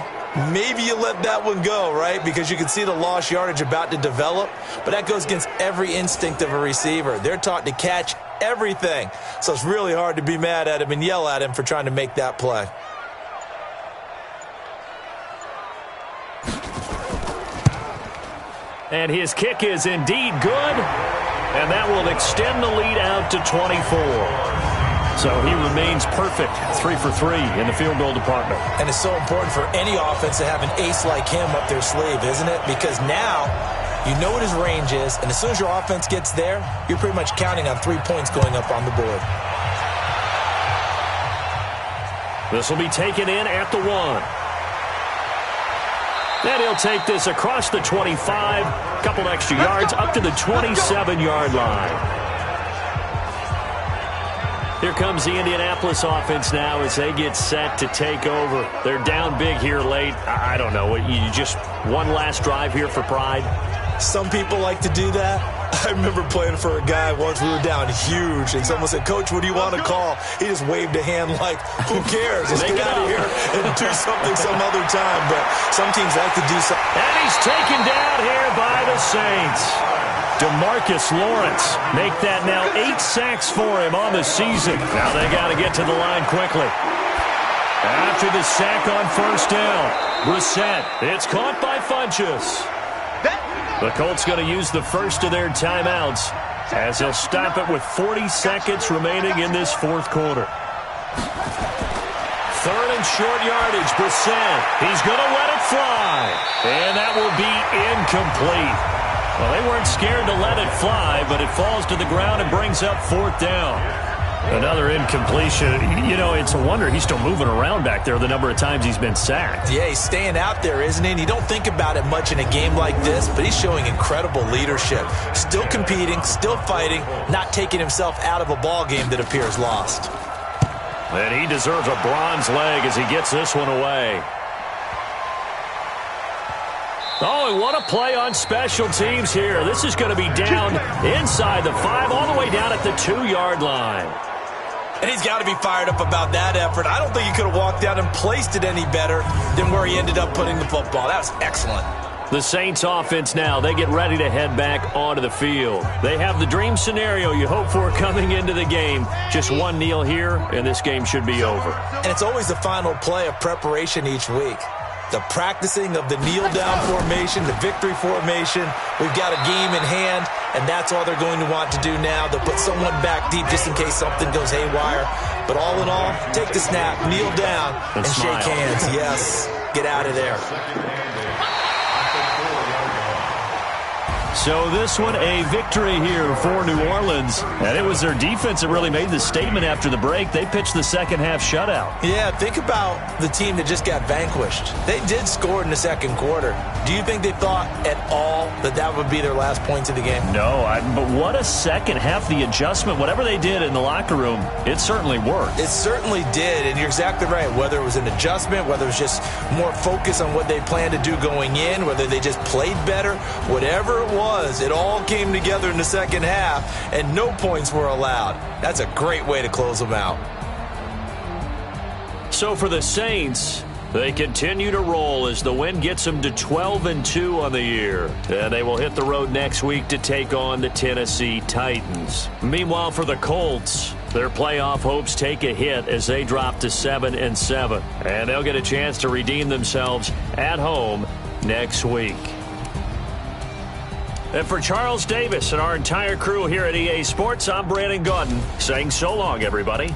Maybe you let that one go, right? Because you can see the lost yardage about to develop. But that goes against every instinct of a receiver. They're taught to catch everything. So it's really hard to be mad at him and yell at him for trying to make that play. And his kick is indeed good. And that will extend the lead out to 24. So he remains perfect, 3 for 3 in the field goal department. And it's so important for any offense to have an ace like him up their sleeve, isn't it? Because now you know what his range is, and as soon as your offense gets there, you're pretty much counting on 3 points going up on the board. This will be taken in at the 1. Then he'll take this across the 25, a couple extra yards, up to the 27-yard line. Here comes the Indianapolis offense now as they get set to take over. They're down big here late. I don't know. You just one last drive here for pride? Some people like to do that. I remember playing for a guy once. We were down huge, and someone said, "Coach, what do you want to call?" He just waved a hand like, who cares? Let's get out of here and do something some other time. But some teams like to do something. And he's taken down here by the Saints. DeMarcus Lawrence make that now 8 sacks for him on the season. Now they got to get to the line quickly. After the sack on first down, Brissett, it's caught by Funchess. The Colts going to use the first of their timeouts as they'll stop it with 40 seconds remaining in this 4th quarter. 3rd and short yardage, Brissett. He's going to let it fly. And that will be incomplete. Well, they weren't scared to let it fly, but it falls to the ground and brings up 4th down. Another incompletion. You know, it's a wonder he's still moving around back there the number of times he's been sacked. Yeah, he's staying out there, isn't he? And you don't think about it much in a game like this, but he's showing incredible leadership. Still competing, still fighting, not taking himself out of a ball game that appears lost. And he deserves a bronze leg as he gets this one away. Oh, and what a play on special teams here. This is going to be down inside the 5, all the way down at the 2-yard line. And he's got to be fired up about that effort. I don't think he could have walked out and placed it any better than where he ended up putting the football. That was excellent. The Saints offense now, they get ready to head back onto the field. They have the dream scenario you hope for coming into the game. Just one kneel here, and this game should be over. And it's always the final play of preparation each week. the practicing of the kneel-down formation, the victory formation. We've got a game in hand, and that's all they're going to want to do now. They'll put someone back deep just in case something goes haywire. But all in all, take the snap, kneel down, and shake hands. Yes, get out of there. So this one, a victory here for New Orleans. And it was their defense that really made the statement after the break. They pitched the second-half shutout. Yeah, think about the team that just got vanquished. They did score in the second quarter. Do you think they thought at all that that would be their last points of the game? No, but what a second half. The adjustment, whatever they did in the locker room, it certainly worked. It certainly did, and you're exactly right. Whether it was an adjustment, whether it was just more focus on what they planned to do going in, whether they just played better, whatever it was, it all came together in the second half, and no points were allowed. That's a great way to close them out. So for the Saints, they continue to roll as the win gets them to 12-2 on the year. And they will hit the road next week to take on the Tennessee Titans. Meanwhile, for the Colts, their playoff hopes take a hit as they drop to 7-7. And they'll get a chance to redeem themselves at home next week. And for Charles Davis and our entire crew here at EA Sports, I'm Brandon Gaudin saying so long, everybody.